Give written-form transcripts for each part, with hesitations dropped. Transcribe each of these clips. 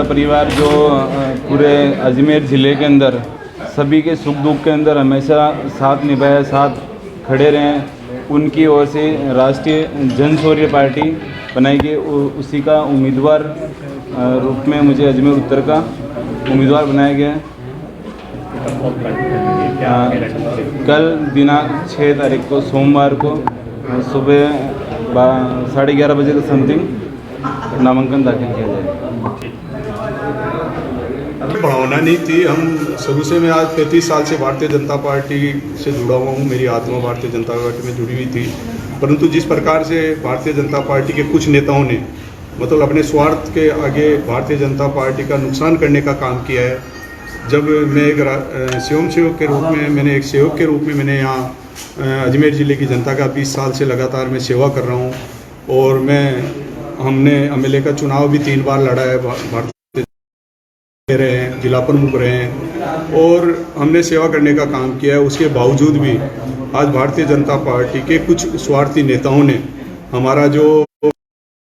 परिवार जो पूरे अजमेर ज़िले के अंदर सभी के सुख दुख के अंदर हमेशा साथ निभाए, साथ खड़े रहें, उनकी ओर से राष्ट्रीय जन शौर्य पार्टी बनाई गई। उसी का उम्मीदवार रूप में मुझे अजमेर उत्तर का उम्मीदवार बनाया गया है। कल दिनांक 6 तारीख को सोमवार को सुबह 11:30 बजे के समथिंग नामांकन दाखिल किया जाएगा। भावना नहीं थी। हम शुरू से, मैं आज 35 साल से भारतीय जनता पार्टी से जुड़ा हुआ हूँ। मेरी आत्मा भारतीय जनता पार्टी में जुड़ी हुई थी, परंतु जिस प्रकार से भारतीय जनता पार्टी के कुछ नेताओं ने मतलब अपने स्वार्थ के आगे भारतीय जनता पार्टी का नुकसान करने का काम किया है। जब मैं एक स्वयंसेवक के रूप में, मैंने एक सेवक के रूप में मैंने यहाँ अजमेर ज़िले की जनता का 20 साल से लगातार मैं सेवा कर रहा हूँ और हमने एमएलए का चुनाव भी 3 बार लड़ा है, भारतीय रहे हैं, जिला प्रमुख रहे हैं और हमने सेवा करने का काम किया है। उसके बावजूद भी आज भारतीय जनता पार्टी के कुछ स्वार्थी नेताओं ने हमारा जो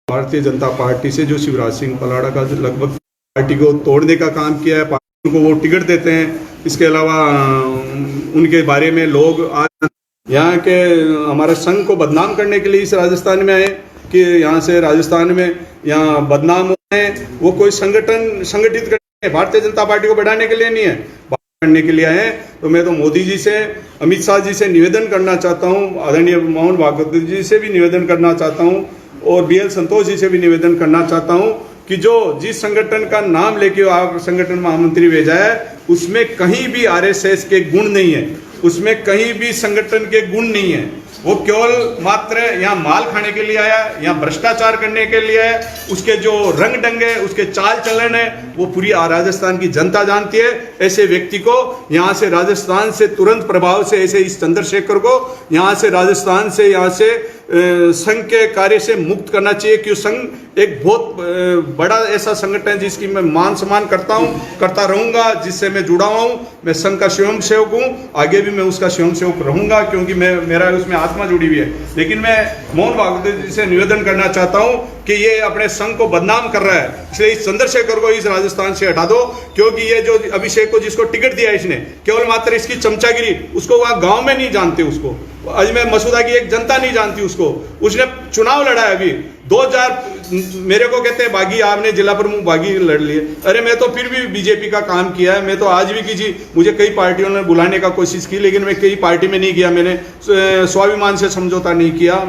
भारतीय जनता पार्टी से जो शिवराज सिंह पलाड़ा का लगभग पार्टी को तोड़ने का काम किया है, पार्टी को वो टिकट देते हैं। इसके अलावा उनके बारे में लोग आज यहाँ के हमारे संघ को बदनाम करने के लिए इस राजस्थान में आए कि यहाँ से राजस्थान में यहाँ बदनाम हो रहे हैं। वो कोई संगठित करने, भारतीय जनता पार्टी को बढ़ाने के लिए नहीं है, करने के लिए आए हैं। तो मैं तो मोदी जी से, अमित शाह जी से निवेदन करना चाहता हूँ, आदरणीय मोहन भागवत जी से भी निवेदन करना चाहता हूँ और BL संतोष जी से भी निवेदन करना चाहता हूँ कि जिस संगठन का नाम लेके आप संगठन महामंत्री भेजा है उसमें कहीं भी RSS के गुण नहीं है, उसमें कहीं भी संगठन के गुण नहीं है। वो केवल मात्र यहाँ माल खाने के लिए आया, यहाँ भ्रष्टाचार करने के लिए है। उसके जो रंग ढंग है, उसके चाल चलन है, वो पूरी राजस्थान की जनता जानती है। ऐसे व्यक्ति को यहाँ से राजस्थान से तुरंत प्रभाव से, ऐसे इस चंद्रशेखर को यहाँ से राजस्थान से, यहाँ से संघ के कार्य से मुक्त करना चाहिए। क्यों संघ एक बहुत बड़ा ऐसा संगठन है जिसकी मैं मान सम्मान करता हूँ, करता रहूँगा, जिससे मैं जुड़ा हुआ हूँ। मैं संघ का स्वयं सेवक हूँ, आगे भी मैं उसका स्वयं सेवक रहूँगा क्योंकि मेरा उसमें आत्मा जुड़ी हुई है। लेकिन मैं मोहन भागवत जी से निवेदन करना चाहता हूँ कि ये अपने संघ को बदनाम कर रहा है, इसलिए इस चंद्रशेखर को इस राजस्थान से हटा दो। क्योंकि ये जो अभिषेक को जिसको टिकट दिया इसने, केवल मात्र इसकी चमचागिरी, उसको वहाँ गाँव में नहीं जानते, उसको अजमेर मसूदा की एक जनता नहीं जानती उसको। उसने चुनाव लड़ा है अभी 2000, मेरे को कहते हैं बागी, आपने जिला प्रमुख बागी लड़ लिए। अरे मैं तो फिर भी बीजेपी का काम किया है, मैं तो आज भी कीजिए। मुझे कई पार्टियों ने बुलाने का कोशिश की लेकिन मैं कई पार्टी में नहीं गया। मैंने स्वाभिमान से समझौता नहीं किया,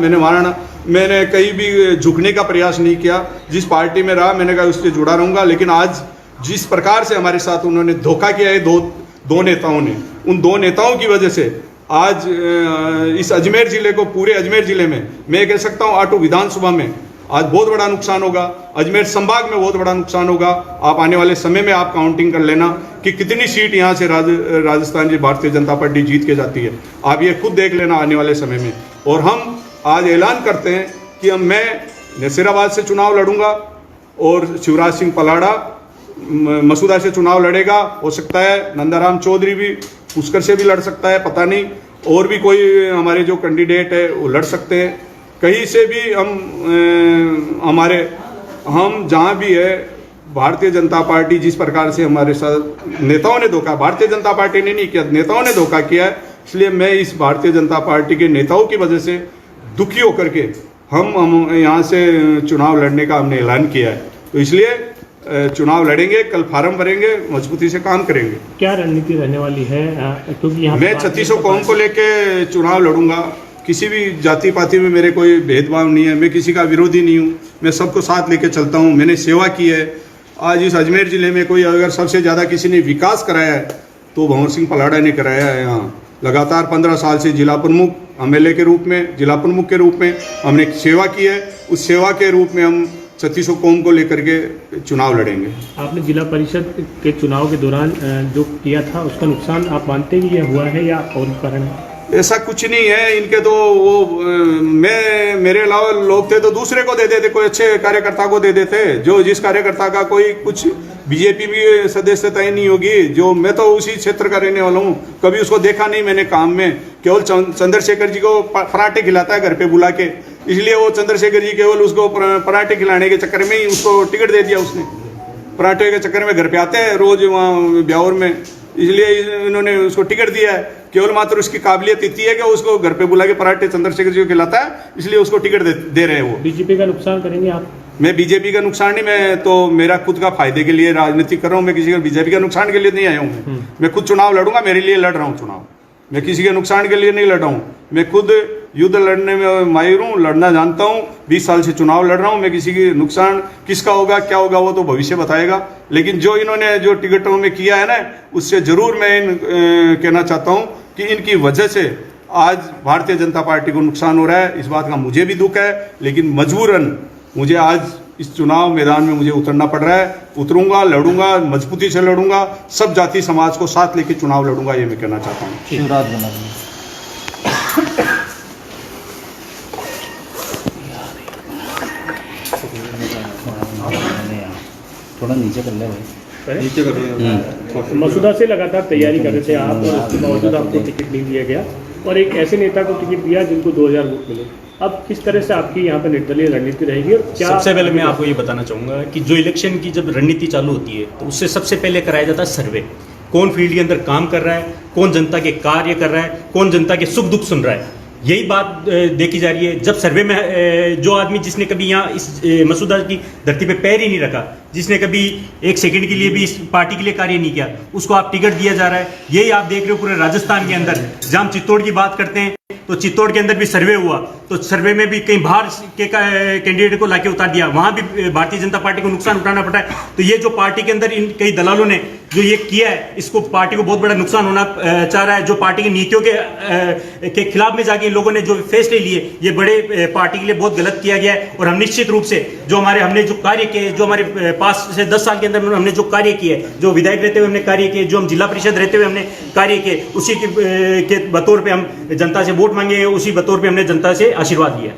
मैंने कहीं भी झुकने का प्रयास नहीं किया। जिस पार्टी में रहा मैंने कहा उससे जुड़ा रहूंगा। लेकिन आज जिस प्रकार से हमारे साथ उन्होंने धोखा किया है दो नेताओं ने, उन 2 नेताओं की वजह से आज इस अजमेर जिले को, पूरे अजमेर जिले में मैं कह सकता हूँ 8 विधानसभा में आज बहुत बड़ा नुकसान होगा। अजमेर संभाग में बहुत बड़ा नुकसान होगा। आप आने वाले समय में आप काउंटिंग कर लेना कि कितनी सीट यहाँ से राजस्थान की भारतीय जनता पार्टी जीत के जाती है। आप ये खुद देख लेना आने वाले समय में। और हम आज ऐलान करते हैं कि मैं नसीराबाद से चुनाव लड़ूंगा और शिवराज सिंह पलाड़ा मसूदा से चुनाव लड़ेगा। हो सकता है नंदाराम चौधरी भी पुष्कर से भी लड़ सकता है, पता नहीं, और भी कोई हमारे जो कैंडिडेट है वो लड़ सकते हैं। कहीं से भी हम जहाँ भी है, भारतीय जनता पार्टी जिस प्रकार से हमारे साथ नेताओं ने धोखा, भारतीय जनता पार्टी ने नहीं किया, नेताओं ने धोखा किया है। इसलिए मैं इस भारतीय जनता पार्टी के नेताओं की वजह से दुखी होकर के हम यहाँ से चुनाव लड़ने का हमने ऐलान किया है। तो इसलिए चुनाव लड़ेंगे, कल फार्म भरेंगे, मजबूती से काम करेंगे। क्या रणनीति रहने वाली है? क्योंकि मैं 3600 कौम को लेके चुनाव लड़ूंगा। किसी भी जाति पाति में मेरे कोई भेदभाव नहीं है, मैं किसी का विरोधी नहीं हूँ, मैं सबको साथ लेके चलता हूँ। मैंने सेवा की है। आज इस अजमेर जिले में कोई अगर सबसे ज़्यादा किसी ने विकास कराया है तो भंवर सिंह पलाड़ा ने कराया है। यहाँ लगातार 15 साल से जिला प्रमुख MLA के रूप में, जिला प्रमुख के रूप में हमने सेवा की है। उस सेवा के रूप में हम 3600 कौम को लेकर के चुनाव लड़ेंगे। आपने जिला परिषद के चुनाव के दौरान जो किया था उसका नुकसान आप मानते हैं कि यह हुआ है या और कारण है? ऐसा कुछ नहीं है। इनके तो मेरे अलावा लोग थे तो दूसरे को दे देते, कोई अच्छे कार्यकर्ता को दे देते। जो जिस कार्यकर्ता का कोई कुछ बीजेपी भी सदस्यता ही नहीं होगी, जो मैं तो उसी क्षेत्र का रहने वाला हूँ, कभी उसको देखा नहीं मैंने काम में। केवल चंद्रशेखर जी को पराठे खिलाता है घर पे बुला के, इसलिए वो चंद्रशेखर जी केवल उसको पराठे खिलाने के चक्कर में ही उसको टिकट दे दिया उसने। पराठे के चक्कर में घर पे आते हैं रोज वहाँ ब्यावर में, इसलिए इन्होंने उसको टिकट दिया है। केवल मात्र उसकी काबिलियत इतनी है कि उसको घर पे बुला के पराठे चंद्रशेखर जी को खिलाता है, इसलिए उसको टिकट दे रहे हैं वो। बीजेपी का नुकसान करेंगे आप? मैं बीजेपी का नुकसान नहीं, मैं तो मेरा खुद का फायदे के लिए राजनीति कर रहा हूँ। मैं किसी का बीजेपी का नुकसान के लिए नहीं आया हूँ। मैं खुद चुनाव लड़ूंगा, मेरे लिए लड़ रहा हूँ चुनाव। मैं किसी के नुकसान के लिए नहीं लड़ रहा हूँ। मैं खुद युद्ध लड़ने में माहिर हूँ, लड़ना जानता हूँ। 20 साल से चुनाव लड़ रहा हूँ। मैं किसी की नुकसान किसका होगा क्या होगा वो तो भविष्य बताएगा, लेकिन जो इन्होंने जो टिकटों में किया है ना, उससे जरूर मैं कहना चाहता हूँ कि इनकी वजह से आज भारतीय जनता पार्टी को नुकसान हो रहा है। इस बात का मुझे भी दुख है, लेकिन मजबूरन मुझे आज इस चुनाव मैदान में मुझे उतरना पड़ रहा है। उतरूंगा, लड़ूंगा, मजबूती से लड़ूंगा, सब जाति समाज को साथ लेके चुनाव लड़ूंगा, ये मैं कहना चाहता हूँ। शिवराज बना थोड़ा नीचे कर ले भाई। मसूदा से लगातार तैयारी कर रहे थे आप, और उसके बावजूद आपको टिकट नहीं दिया गया, और एक ऐसे नेता को टिकट दिया जिनको 2000 वोट मिले। अब किस तरह से आपकी यहाँ पर निर्दलीय रणनीति रहेगी, और क्या? सबसे पहले मैं आपको ये बताना चाहूँगा कि जो इलेक्शन की जब रणनीति चालू होती है तो उससे सबसे पहले कराया जाता है सर्वे। कौन फील्ड के अंदर काम कर रहा है, कौन जनता के कार्य कर रहा है, कौन जनता के सुख दुख सुन रहा है, यही बात देखी जा रही है। जब सर्वे में जो आदमी जिसने कभी यहाँ इस मसूदा की धरती पे पैर ही नहीं रखा, जिसने कभी एक सेकंड के लिए भी इस पार्टी के लिए कार्य नहीं किया, उसको आप टिकट दिया जा रहा है। यही आप देख रहे हो पूरे राजस्थान के अंदर। जहाँ हम चित्तौड़ की बात करते हैं तो चित्तौड़ के अंदर भी सर्वे हुआ, तो सर्वे में भी कहीं बाहर के कैंडिडेट को लाके उतार दिया, वहां भी भारतीय जनता पार्टी को नुकसान उठाना पड़ा है। तो ये जो पार्टी के अंदर इन कई दलालों ने जो ये किया है, इसको पार्टी को बहुत बड़ा नुकसान होना चाह रहा है। जो पार्टी की नीतियों के खिलाफ में जाके इन लोगों ने जो फैसले लिए, ये बड़े पार्टी के लिए बहुत गलत किया गया है। और हम निश्चित रूप से जो हमने जो कार्य किए, जो हमारे पास से 10 साल के अंदर हमने जो कार्य किए, जो विधायक रहते हुए हमने कार्य किए, जो हम जिला परिषद रहते हुए हमने कार्य किए, उसी के बतौर पे हम जनता से वोट मांगे, उसी बतौर पे हमने जनता से आशीर्वाद लिया।